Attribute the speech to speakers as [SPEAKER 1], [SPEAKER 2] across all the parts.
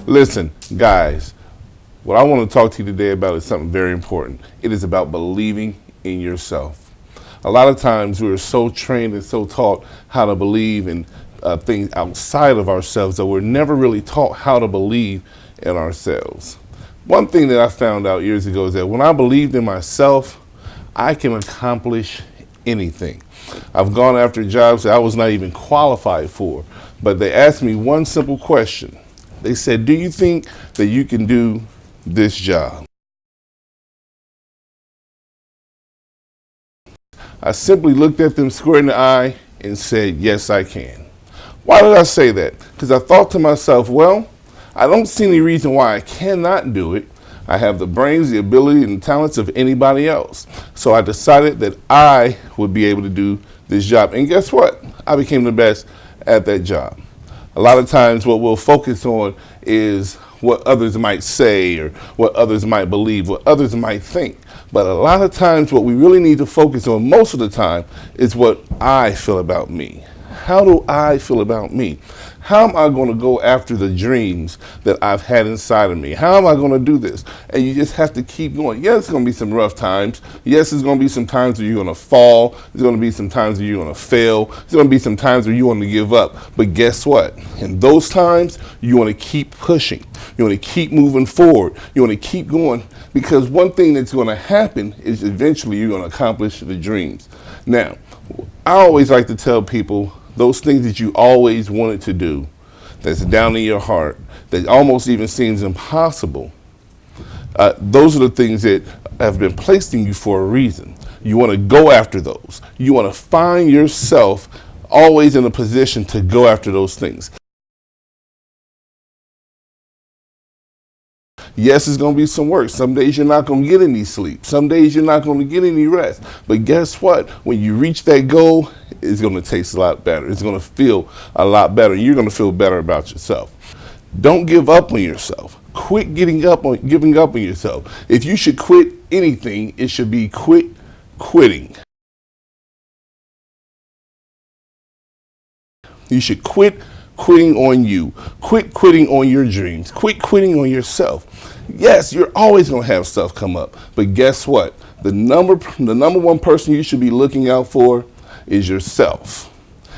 [SPEAKER 1] Listen, guys, what I want to talk to you today about is something very important. It is about believing in yourself. A lot of times we're so trained and so taught how to believe in things outside of ourselves that we're never really taught how to believe in ourselves. One thing that I found out years ago is that when I believed in myself, I can accomplish anything. I've gone after jobs that I was not even qualified for, but they asked me one simple question. They said, do you think that you can do this job? I simply looked at them square in the eye and said, yes, I can. Why did I say that? Because I thought to myself, well, I don't see any reason why I cannot do it. I have the brains, the ability, and the talents of anybody else. So I decided that I would be able to do this job. And guess what? I became the best at that job. A lot of times what we'll focus on is what others might say or what others might believe, what others might think. But a lot of times what we really need to focus on most of the time is what I feel about me. How do I feel about me? How am I going to go after the dreams that I've had inside of me? How am I going to do this? And you just have to keep going. Yes, it's going to be some rough times. Yes, there's going to be some times where you're going to fall. There's going to be some times where you're going to fail. There's going to be some times where you want to give up. But guess what? In those times, you want to keep pushing. You want to keep moving forward. You want to keep going, because one thing that's going to happen is eventually you're going to accomplish the dreams. Now, I always like to tell people, those things that you always wanted to do, that's down in your heart, that almost even seems impossible, those are the things that have been placed in you for a reason. You want to go after those. You want to find yourself always in a position to go after those things. Yes, it's going to be some work. Some days you're not going to get any sleep. Some days you're not going to get any rest. But guess what? When you reach that goal, it's going to taste a lot better. It's going to feel a lot better. You're going to feel better about yourself. Don't give up on yourself. Quit giving up on yourself. If you should quit anything, it should be quit quitting. You should quit quitting on you. Quit quitting on your dreams. Quit quitting on yourself. Yes, you're always going to have stuff come up, but guess what? The number one person you should be looking out for is yourself.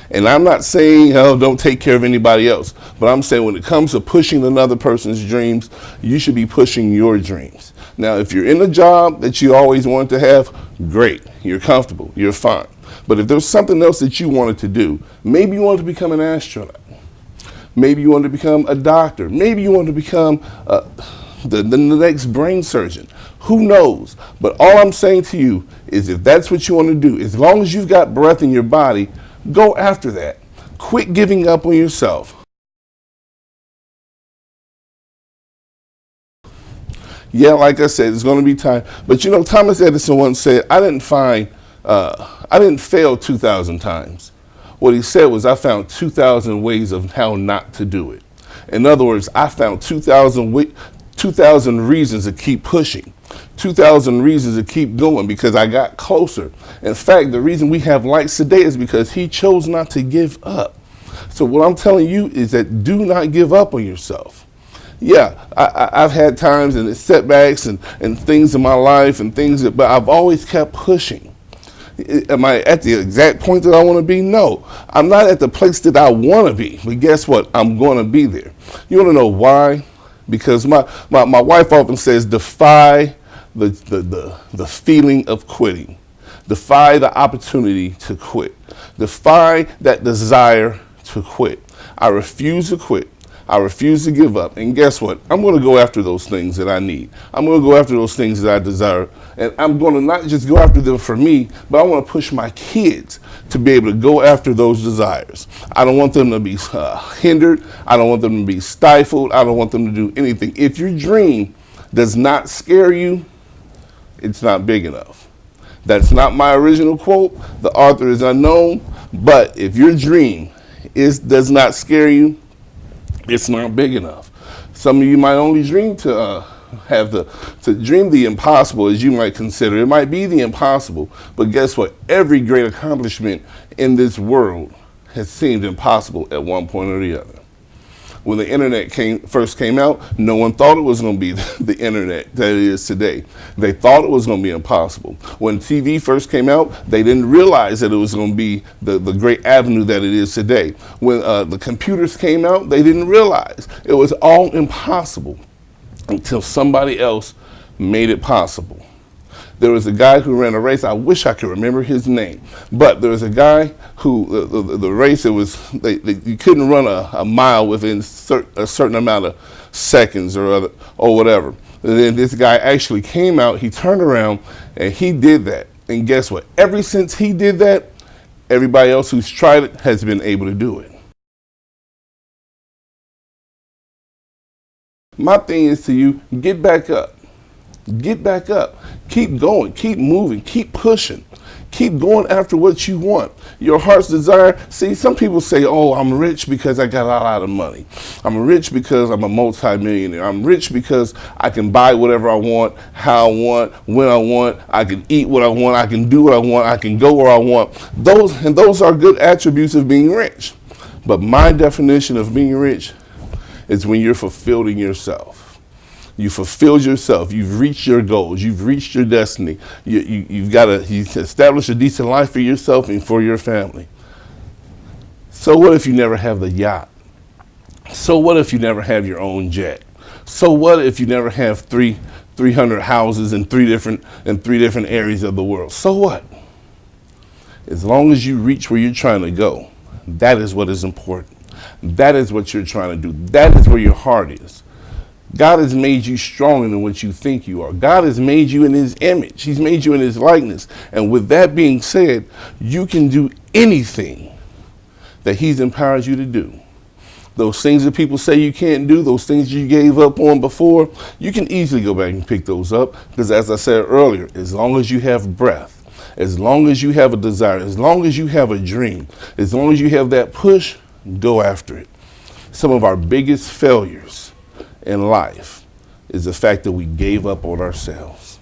[SPEAKER 1] And I'm not saying, oh, don't take care of anybody else, but I'm saying when it comes to pushing another person's dreams, you should be pushing your dreams. Now, if you're in a job that you always wanted to have, great. You're comfortable. You're fine. But if there's something else that you wanted to do, maybe you wanted to become an astronaut. Maybe you want to become a doctor. Maybe you want to become the next brain surgeon. Who knows? But all I'm saying to you is, if that's what you want to do, as long as you've got breath in your body, go after that. Quit giving up on yourself. Yeah, like I said, it's going to be time. But you know, Thomas Edison once said, I didn't fail 2,000 times. What he said was, I found 2,000 ways of how not to do it. In other words, I found 2,000 reasons to keep pushing, 2,000 reasons to keep going, because I got closer. In fact, the reason we have lights today is because he chose not to give up. So what I'm telling you is that do not give up on yourself. Yeah, I've had times and setbacks and things in my life and things, but I've always kept pushing. Am I at the exact point that I want to be? No, I'm not at the place that I want to be, but guess what? I'm going to be there. You want to know why? Because my wife often says, defy the feeling of quitting. Defy the opportunity to quit. Defy that desire to quit. I refuse to quit. I refuse to give up. And guess what? I'm going to go after those things that I need. I'm going to go after those things that I desire. And I'm going to not just go after them for me, but I want to push my kids to be able to go after those desires. I don't want them to be hindered. I don't want them to be stifled. I don't want them to do anything. If your dream does not scare you, it's not big enough. That's not my original quote. The author is unknown. But if your dream does not scare you, it's not big enough. Some of you might only dream to dream the impossible, as you might consider. It might be the impossible, but guess what? Every great accomplishment in this world has seemed impossible at one point or the other. When the internet first came out, no one thought it was going to be the internet that it is today. They thought it was going to be impossible. When TV first came out, they didn't realize that it was going to be the great avenue that it is today. When the computers came out, they didn't realize it was all impossible until somebody else made it possible. There was a guy who ran a race. I wish I could remember his name, but there was a guy who the race, it was you couldn't run a mile within a certain amount of seconds or whatever. And then this guy actually came out. He turned around and he did that. And guess what? Ever since he did that, everybody else who's tried it has been able to do it. My thing is to you: get back up. Get back up. Keep going. Keep moving. Keep pushing. Keep going after what you want. Your heart's desire. See, some people say, oh, I'm rich because I got a lot of money. I'm rich because I'm a multi-millionaire. I'm rich because I can buy whatever I want, how I want, when I want. I can eat what I want. I can do what I want. I can go where I want. Those are good attributes of being rich. But my definition of being rich is when you're fulfilled in yourself. You fulfilled yourself. You've reached your goals. You've reached your destiny. You've established a decent life for yourself and for your family. So what if you never have the yacht? So what if you never have your own jet? So what if you never have 300 houses in three different areas of the world? So what? As long as you reach where you're trying to go, that is what is important. That is what you're trying to do. That is where your heart is. God has made you stronger than what you think you are. God has made you in his image. He's made you in his likeness. And with that being said, you can do anything that he's empowered you to do. Those things that people say you can't do, those things you gave up on before, you can easily go back and pick those up. Because as I said earlier, as long as you have breath, as long as you have a desire, as long as you have a dream, as long as you have that push, go after it. Some of our biggest failures in life is the fact that we gave up on ourselves.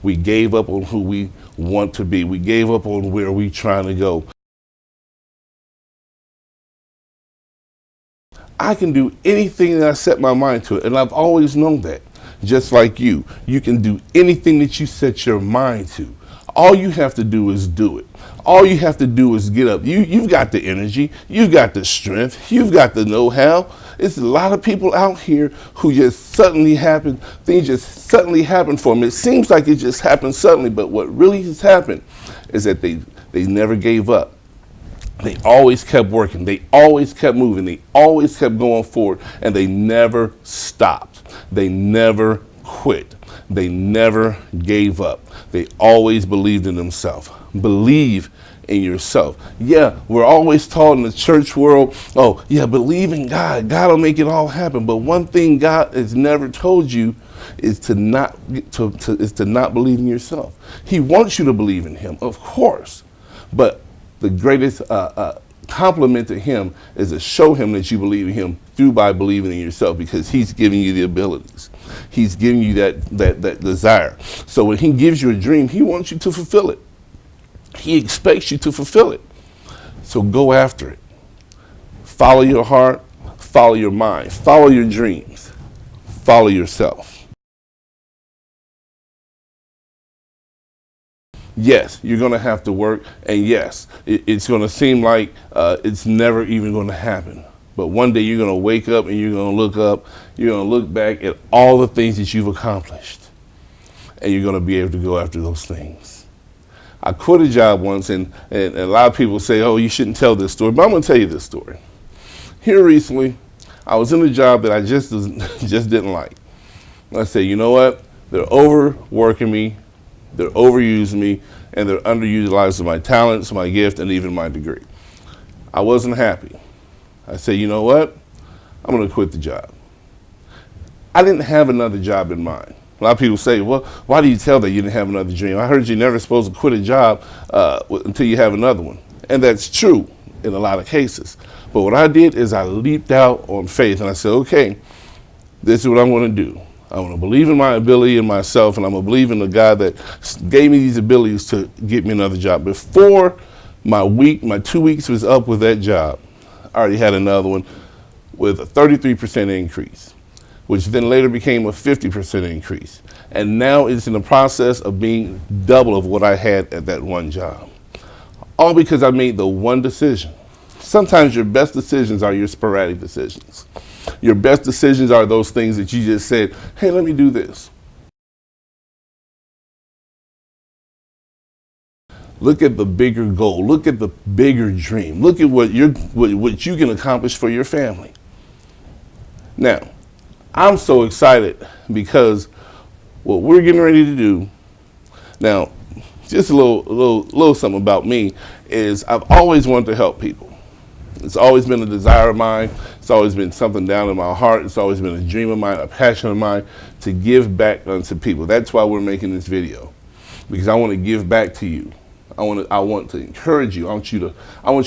[SPEAKER 1] We gave up on who we want to be. We gave up on where we're trying to go. I can do anything that I set my mind to, and I've always known that. Just like you can do anything that you set your mind to. All you have to do is do it. All you have to do is get up. You've got the energy. You've got the strength. You've got the know-how. It's a lot of people out here who just suddenly happen. Things just suddenly happen for them. It seems like it just happened suddenly, but what really has happened is that they never gave up. They always kept working. They always kept moving. They always kept going forward, and they never stopped. They never quit. They never gave up. They always believed in themselves. Believe in yourself. Yeah, we're always taught in the church world, oh, yeah, believe in God. God will make it all happen. But one thing God has never told you is to not believe in yourself. He wants you to believe in him, of course. But the greatest compliment to him is to show him that you believe in him by believing in yourself, because he's giving you the abilities. He's giving you that desire. So when he gives you a dream, he wants you to fulfill it. He expects you to fulfill it. So go after it. Follow your heart, follow your mind, follow your dreams, follow yourself. Yes, you're going to have to work, and yes, it's going to seem like it's never even going to happen. But one day you're going to wake up and you're going to look up, you're going to look back at all the things that you've accomplished, and you're going to be able to go after those things. I quit a job once, and a lot of people say, oh, you shouldn't tell this story, but I'm going to tell you this story. Here recently, I was in a job that I just didn't like. I said, you know what? They're overworking me, they're overusing me, and they're underutilizing my talents, my gift, and even my degree. I wasn't happy. I said, you know what? I'm going to quit the job. I didn't have another job in mind. A lot of people say, well, why do you tell that you didn't have another dream? I heard you're never supposed to quit a job until you have another one. And that's true in a lot of cases. But what I did is I leaped out on faith, and I said, okay, this is what I'm going to do. I'm going to believe in my ability and myself, and I'm going to believe in the God that gave me these abilities to get me another job. Before my 2 weeks was up with that job, I already had another one with a 33% increase, which then later became a 50% increase. And now it's in the process of being double of what I had at that one job. All because I made the one decision. Sometimes your best decisions are your sporadic decisions. Your best decisions are those things that you just said, hey, let me do this. Look at the bigger goal. Look at the bigger dream. Look at what you can accomplish for your family. Now, I'm so excited because what we're getting ready to do now, just a little something about me is I've always wanted to help people. It's always been a desire of mine. It's always been something down in my heart. It's always been a dream of mine, a passion of mine to give back unto people. That's why we're making this video, because I want to give back to you. I want to encourage you. I want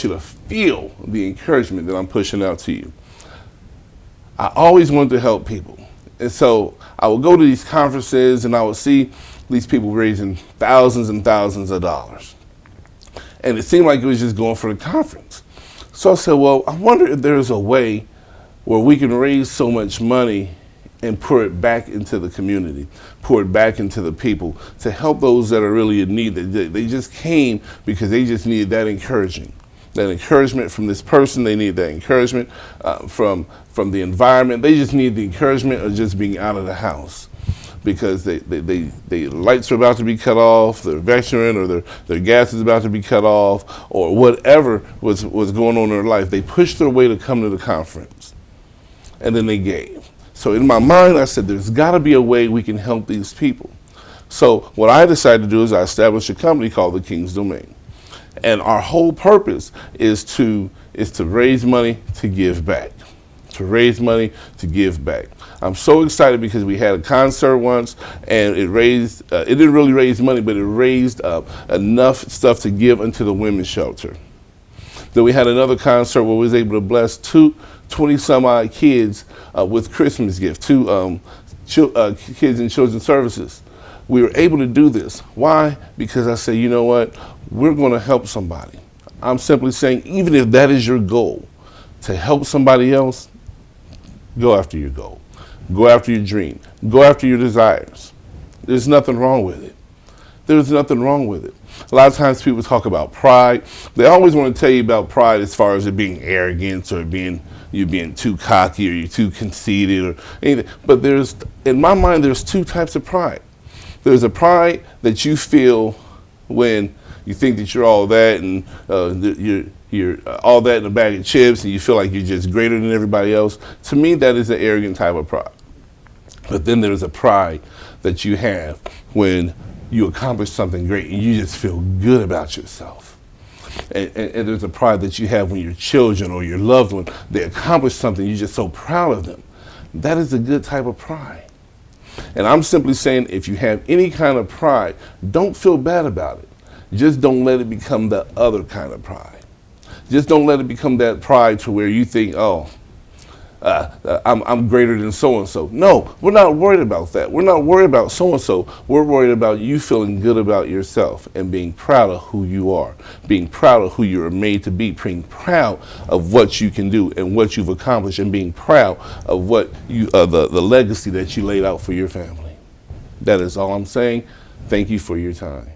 [SPEAKER 1] you to feel the encouragement that I'm pushing out to you. I always wanted to help people. And so I would go to these conferences and I would see these people raising thousands and thousands of dollars. And it seemed like it was just going for the conference. So I said, well, I wonder if there's a way where we can raise so much money and pour it back into the community, pour it back into the people to help those that are really in need. They just came because they just needed that encouragement from this person. They need that encouragement from the environment. They just need the encouragement of just being out of the house because the lights are about to be cut off, their veteran or their gas is about to be cut off, or whatever was going on in their life. They pushed their way to come to the conference, and then they gave. So in my mind, I said, there's got to be a way we can help these people. So what I decided to do is I established a company called the King's Domain. And our whole purpose is to raise money to give back. To raise money to give back. I'm so excited because we had a concert once and it didn't really raise money, but it raised enough stuff to give unto the women's shelter. Then we had another concert where we was able to bless 20 some odd kids with Christmas gifts, two kids in children's services. We were able to do this. Why? Because I said, you know what? We're going to help somebody. I'm simply saying, even if that is your goal, to help somebody else, go after your goal. Go after your dream. Go after your desires. There's nothing wrong with it. There's nothing wrong with it. A lot of times people talk about pride. They always want to tell you about pride as far as it being arrogance or you being too cocky or you're too conceited or anything. But in my mind, there's two types of pride. There's a pride that you feel when you think that you're all that and you're all that in a bag of chips and you feel like you're just greater than everybody else. To me, that is an arrogant type of pride. But then there's a pride that you have when you accomplish something great and you just feel good about yourself. And there's a pride that you have when your children or your loved one, they accomplish something, you're just so proud of them. That is a good type of pride. And I'm simply saying, if you have any kind of pride, don't feel bad about it. Just don't let it become the other kind of pride. Just don't let it become that pride to where you think, oh, I'm greater than so-and-so. No, we're not worried about that. We're not worried about so-and-so. We're worried about you feeling good about yourself and being proud of who you are, being proud of who you're made to be, being proud of what you can do and what you've accomplished, and being proud of what the legacy that you laid out for your family. That is all I'm saying. Thank you for your time.